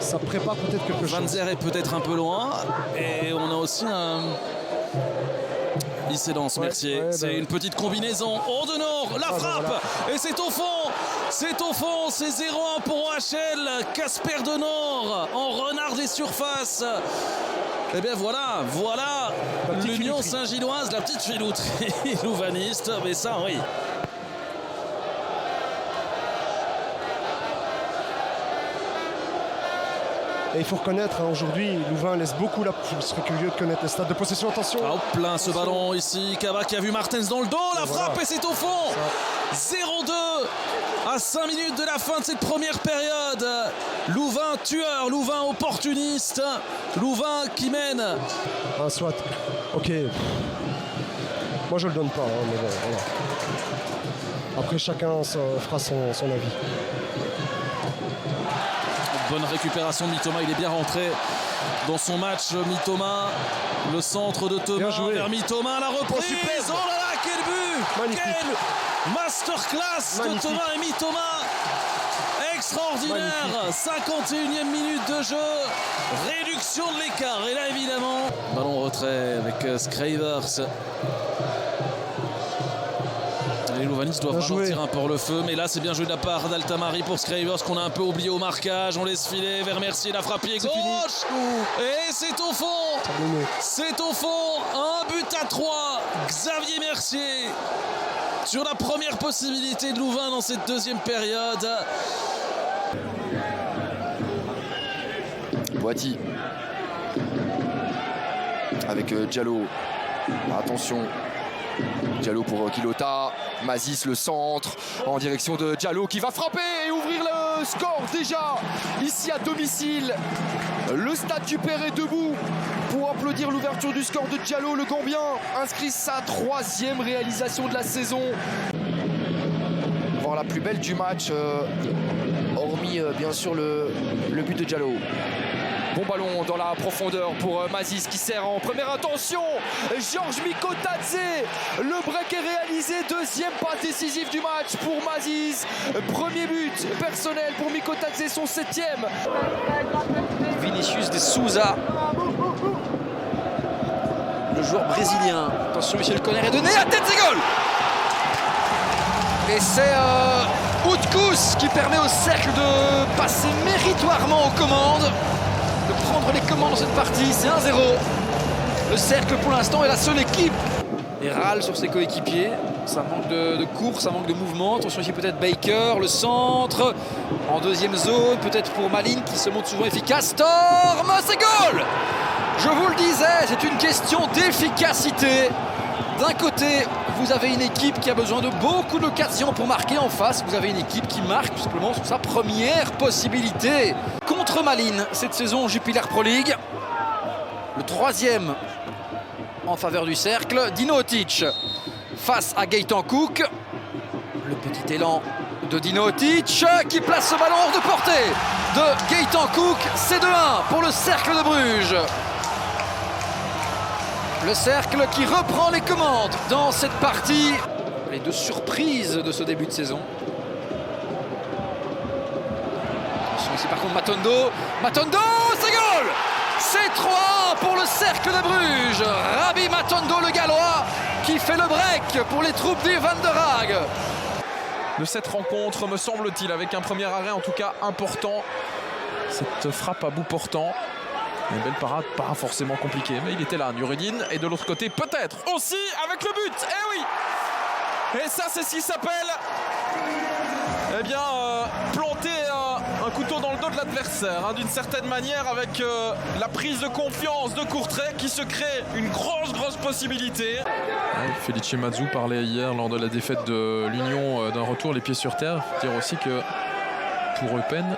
ça prépare peut-être quelque chose. Van Zer est peut-être un peu loin. Et on a aussi un Licédance, Mercier. C'est une petite combinaison. Oh, de Nord, la frappe. Voilà. Et c'est au fond. C'est au fond. C'est 0-1 pour OHL. Casper de Nord en renard des surfaces. Et bien voilà l'Union Saint-Gilloise, la petite filouterie louvaniste. Mais ça, oui. Et il faut reconnaître, aujourd'hui, Louvain laisse beaucoup là. Je serais curieux de connaître les stats de possession. Attention. Ah, plein ce ballon ici. Kava qui a vu Martens dans le dos. La frappe et c'est au fond. 0-2 à 5 minutes de la fin de cette première période. Louvain tueur, Louvain opportuniste. Louvain qui mène. Ah, soit. Ok. Moi, je le donne pas. Mais bon, voilà. Après, chacun fera son avis. Bonne récupération de Mitoma, il est bien rentré dans son match. Mitoma, le centre de Thomas vers Mitoma, la reprise. Oh là là, quel but! Magnifique. Quelle masterclass de Thomas et Mitoma. Extraordinaire. 51e minute de jeu, réduction de l'écart. Et là évidemment, ballon retrait avec Scravers. Les Louvanistes doivent ralentir un peu le feu, mais là c'est bien joué de la part d'Altamari pour Scravers qu'on a un peu oublié au marquage. On laisse filer vers Mercier, la frappe pied gauche et c'est au fond. C'est au fond, un but à 3. Xavier Mercier sur la première possibilité de Louvain dans cette deuxième période. Boiti avec Diallo. Attention. Diallo pour Quilota, Mazis le centre en direction de Diallo qui va frapper et ouvrir le score déjà ici à domicile. Le stade du Père est debout pour applaudir l'ouverture du score de Diallo. Le Gambien inscrit sa 3e réalisation de la saison. Voir la plus belle du match, hormis bien sûr le but de Diallo. Bon ballon dans la profondeur pour Mazis qui sert en première intention. Georges Mikotadze. Le break est réalisé. Deuxième passe décisive du match pour Mazis. Premier but personnel pour Mikotadze, son 7e. Vinicius de Souza. Le joueur brésilien. Attention, Michel Conner est donné. La tête, c'est goal. Et c'est Outkous qui permet au cercle de passer méritoirement aux commandes. De prendre les commandes dans cette partie, c'est 1-0. Le cercle pour l'instant est la seule équipe. Et râle sur ses coéquipiers. Ça manque de course, ça manque de mouvement. Attention ici peut-être Baker, le centre. En deuxième zone, peut-être pour Malin qui se montre souvent efficace. Storm, c'est goal. Je vous le disais, c'est une question d'efficacité. D'un côté, vous avez une équipe qui a besoin de beaucoup d'occasions pour marquer. En face, vous avez une équipe qui marque tout simplement sur sa première possibilité. Contre Malines, cette saison Jupiler Pro League. Le 3e en faveur du cercle. Dinotic face à Gaëtan Cook. Le petit élan de Dinotic qui place ce ballon hors de portée de Gaëtan Cook. C'est 2-1 pour le cercle de Bruges. Le cercle qui reprend les commandes dans cette partie. Les deux surprises de ce début de saison. Attention ici par contre Matondo. Matondo, c'est goal. C'est 3 pour le cercle de Bruges. Rabi Matondo, le Gallois, qui fait le break pour les troupes des Van der Haag. De cette rencontre, me semble-t-il, avec un premier arrêt en tout cas important. Cette frappe à bout portant. Une belle parade, pas forcément compliquée, mais il était là, Noureddine. Et de l'autre côté, peut-être aussi avec le but. Eh oui. Et ça, c'est ce qui s'appelle planter un couteau dans le dos de l'adversaire, d'une certaine manière, avec la prise de confiance de Courtrai qui se crée une grosse possibilité. Felice Mazou parlait hier lors de la défaite de l'Union d'un retour les pieds sur terre. Il faut dire aussi que pour Eupen,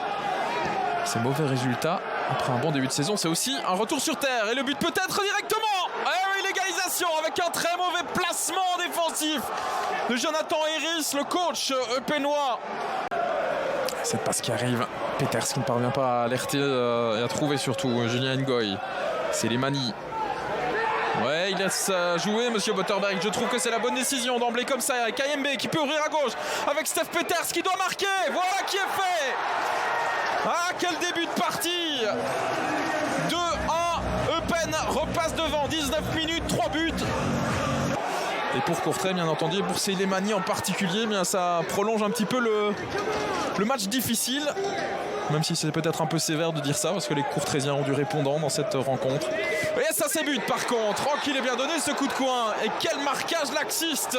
ces mauvais résultats après un bon début de saison, c'est aussi un retour sur terre. Et le but peut-être directement. Et l'égalisation avec un très mauvais placement défensif de Jonathan Harris, le coach eupénois. Cette passe qui arrive. Peters qui ne parvient pas à alerter et à trouver surtout Julien Ngoy. C'est Lemani. Ouais, il laisse jouer Monsieur Botterberg. Je trouve que c'est la bonne décision d'emblée comme ça. Avec Kayembe qui peut ouvrir à gauche. Avec Steph Peters qui doit marquer. Voilà qui est fait. Ah, quel début de partie! 2-1, Eupen repasse devant, 19 minutes, 3 buts. Et pour Courtrai, bien entendu, et pour Slimani en particulier, bien ça prolonge un petit peu le match difficile. Même si c'est peut-être un peu sévère de dire ça, parce que les Courtraisiens ont du répondant dans cette rencontre. Et ça c'est but par contre. Oh, qu'il est bien donné ce coup de coin. Et quel marquage laxiste.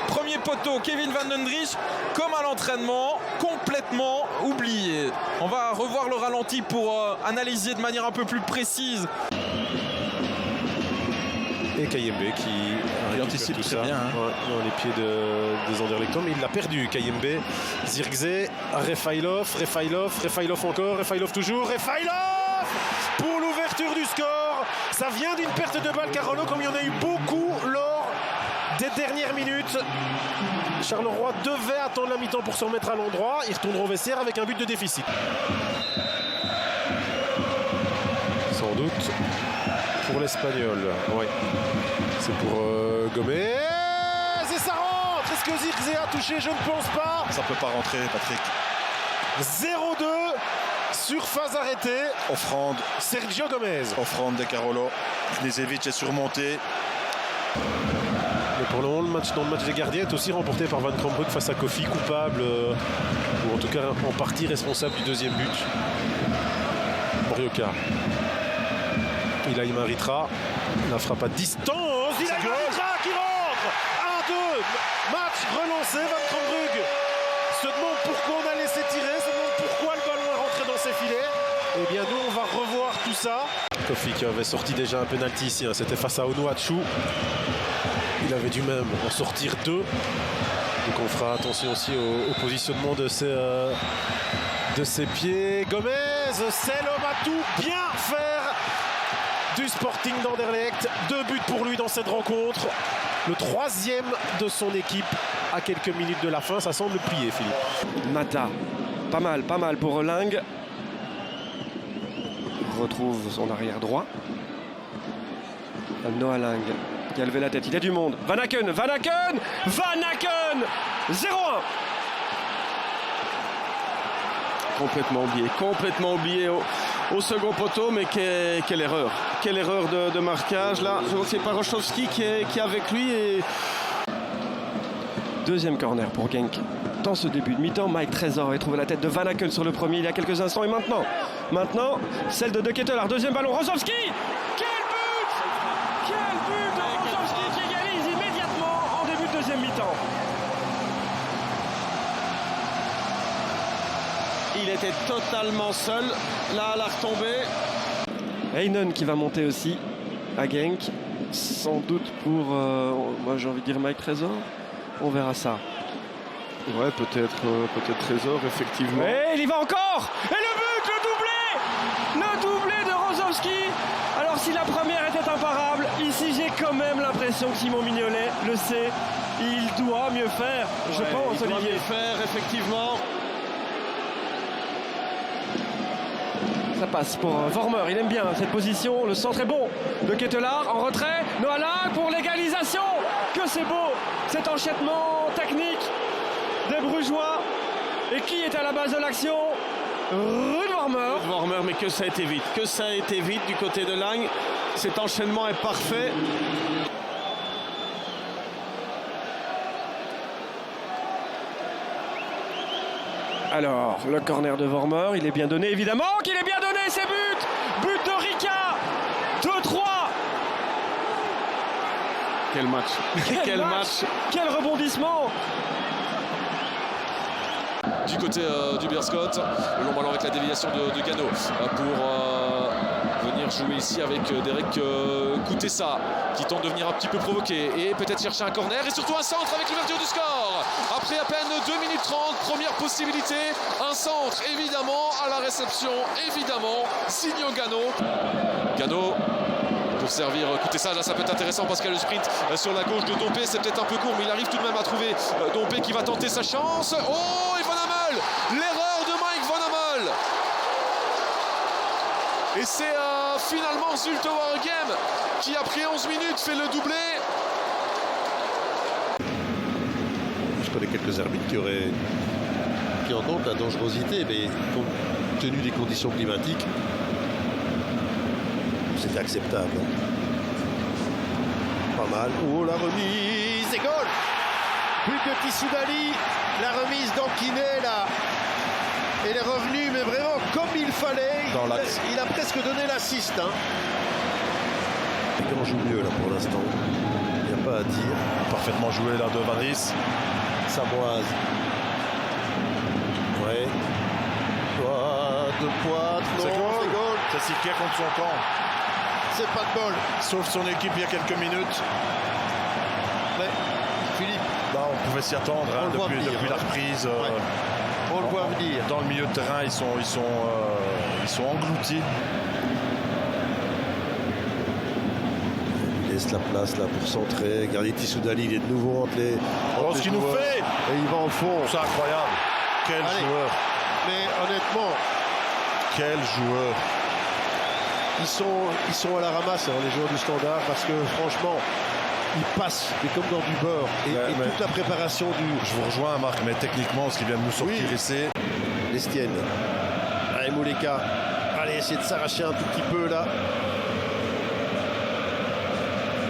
Premier poteau, Kevin Van Den Driesch, comme à l'entraînement, complètement oublié. On va revoir le ralenti pour analyser de manière un peu plus précise. Et Kayembe qui anticipe tout très ça bien, hein. dans les pieds des Anderlecht, mais il l'a perdu. Kayembe, Zirkzee, Refailov encore, Refailov toujours, Refailov pour l'ouverture du score. Ça vient d'une perte de balle, Carolo, comme il y en a eu beaucoup lors des dernières minutes. Charleroi devait attendre la mi-temps pour se remettre à l'endroit. Il retournera au vestiaire avec un but de déficit. Sans doute pour l'Espagnol, oui. C'est pour Gomez. Et ça rentre. Est-ce que Zirkzee a touché? Je ne pense pas. Ça peut pas rentrer, Patrick. 0-2. Surface arrêtée. Offrande. Sergio Gomez. Offrande de Carolo. Knežević est surmonté. Mais pour le moment, dans le match des gardiens est aussi remporté par Van Krombrugge face à Kofi, coupable, ou en tout cas en partie responsable du deuxième but. Morioka. Il a Imaritra. La frappe à distance. Il a Imaritra qui rentre. 1-2. Match relancé. Van Krombrugge se demande pourquoi on a laissé tirer. Se demande pourquoi le ballon est rentré dans ses filets. Eh bien, nous, on va revoir tout ça. Kofi qui avait sorti déjà un penalty ici. Hein. C'était face à Onuachu. Il avait dû même en sortir 2. Donc on fera attention aussi au positionnement de ses pieds. Gomez, c'est l'homme à tout bien faire du Sporting d'Anderlecht. 2 buts pour lui dans cette rencontre. Le 3e de son équipe à quelques minutes de la fin. Ça semble plier, Philippe. Mata, pas mal pour Ling. Retrouve son arrière droit. Noah Ling qui a levé la tête, il y a du monde. Van Aken 0-1. Complètement oublié au second poteau, mais quelle erreur de marquage là. Je vois que c'est Parochovski qui est avec lui. Et deuxième corner pour Genk. Dans ce début de mi-temps, Mike Trésor avait trouvé la tête de Van Aken sur le premier il y a quelques instants, et maintenant celle de Ketelaar. Deuxième ballon, Rozovski. Quel but de Rozovski qui égalise immédiatement en début de deuxième mi-temps. Il était totalement seul, là à la retombée. Heinen qui va monter aussi à Genk, sans doute pour, moi j'ai envie de dire Mike Trésor. On verra ça. Ouais, peut-être Trésor, effectivement. Et il y va encore. Et le but, le doublé de Rozovski. Alors si la première était imparable, ici j'ai quand même l'impression que Simon Mignolet le sait. Il doit mieux faire, je pense, Olivier. Il doit mieux faire, effectivement. Ça passe pour Vormer, il aime bien cette position. Le centre est bon de Ketelaar en retrait. Noah Ling pour l'égalisation. Que c'est beau cet enchaînement technique des Brugeois. Et qui est à la base de l'action? Ruud Vormer, mais que ça a été vite du côté de Ling. Cet enchaînement est parfait. Alors, le corner de Vormer, il est bien donné, évidemment qu'il est bien donné, c'est but de Rika, 2-3. Quel match, quel rebondissement. Du côté du Beerscott, le long ballon avec la déviation de Gano pour venir jouer ici avec Derek Koutessa qui tente de venir un petit peu provoquer et peut-être chercher un corner et surtout un centre avec l'ouverture du score. Après à peine 2 minutes 30, première possibilité, un centre évidemment à la réception, évidemment, Signo Gano pour servir Koutessa. Là ça peut être intéressant parce qu'il y a le sprint sur la gauche de Dompé, c'est peut-être un peu court mais il arrive tout de même à trouver Dompé qui va tenter sa chance. Oh, et Van Hammel, l'erreur de Mike Van Hammel. Et c'est finalement Zulte Waregem qui après 11 minutes fait le doublé. Je connais quelques arbitres qui auraient pris en compte la dangerosité, mais compte tenu des conditions climatiques, c'est acceptable. Pas mal. Oh, la remise et goal. But de Tissoudali, la remise d'Anquinet là. Elle est revenue, mais vraiment comme il fallait. Il a presque donné l'assist. Hein. On joue mieux là pour l'instant. Il n'y a pas à dire. Parfaitement joué là de Van Ries. Samoise. Ouais. De pointe. C'est goal. Ça s'y tient contre son camp. C'est pas de bol. Sauf son équipe il y a quelques minutes. Ouais. Philippe. Bah, on pouvait s'y attendre hein, depuis la reprise. Ouais. On le voit venir. Dans le milieu de terrain, ils sont engloutis. Il laisse la place là pour centrer. Regardez Tissoudali, il est de nouveau entre les. Oh, ce qu'il nous fait. Et il va au fond. C'est incroyable. Quel joueur. Mais honnêtement. Quel joueur. Ils sont à la ramasse, hein, les joueurs du Standard, parce que franchement, ils passent, mais comme dans du beurre. Et toute la préparation du. Je vous rejoins, Marc, mais techniquement, ce qui vient de nous sortir ici. Lestienne. Allez, Mouleka. Allez, essayer de s'arracher un tout petit peu là.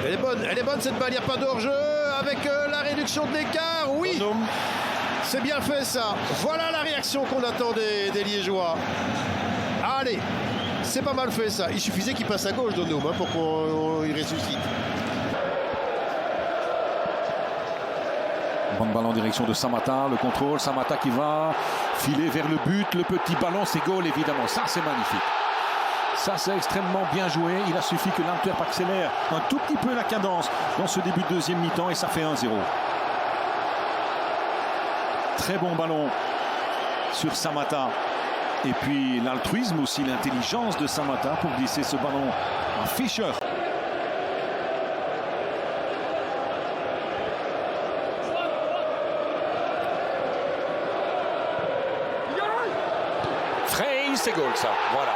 Elle est bonne cette balle, il n'y a pas de hors-jeu avec la réduction de l'écart. Oui, c'est bien fait ça. Voilà la réaction qu'on attend des Liégeois. Allez, c'est pas mal fait ça. Il suffisait qu'il passe à gauche Donum hein, pour qu'il ressuscite. Bon ballon en direction de Samata, le contrôle, Samata qui va filer vers le but, le petit ballon, c'est goal évidemment, ça c'est magnifique. Ça c'est extrêmement bien joué, il a suffi que l'Antwerp accélère un tout petit peu la cadence dans ce début de deuxième mi-temps et ça fait 1-0. Très bon ballon sur Samata. Et puis l'altruisme aussi, l'intelligence de Samata pour glisser ce ballon à Fischer. Frey, c'est goal ça, voilà.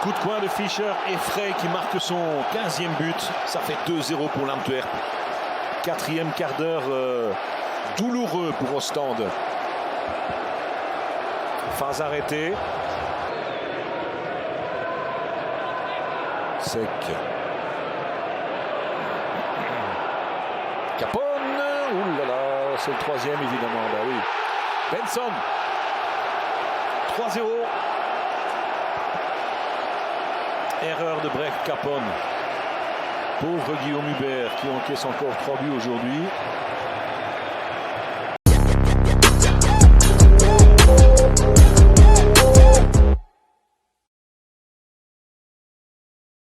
Coup de coin de Fischer et Frey qui marque son 15e but. Ça fait 2-0 pour l'Antwerp. 4e quart d'heure douloureux pour Ostende. Phase arrêtée. Sec. Capone. Ouh là là, c'est le 3e évidemment. Bah oui. Benson. 3-0. Erreur de Brecht Capone. Pauvre Guillaume Hubert qui encaisse encore 3 buts aujourd'hui.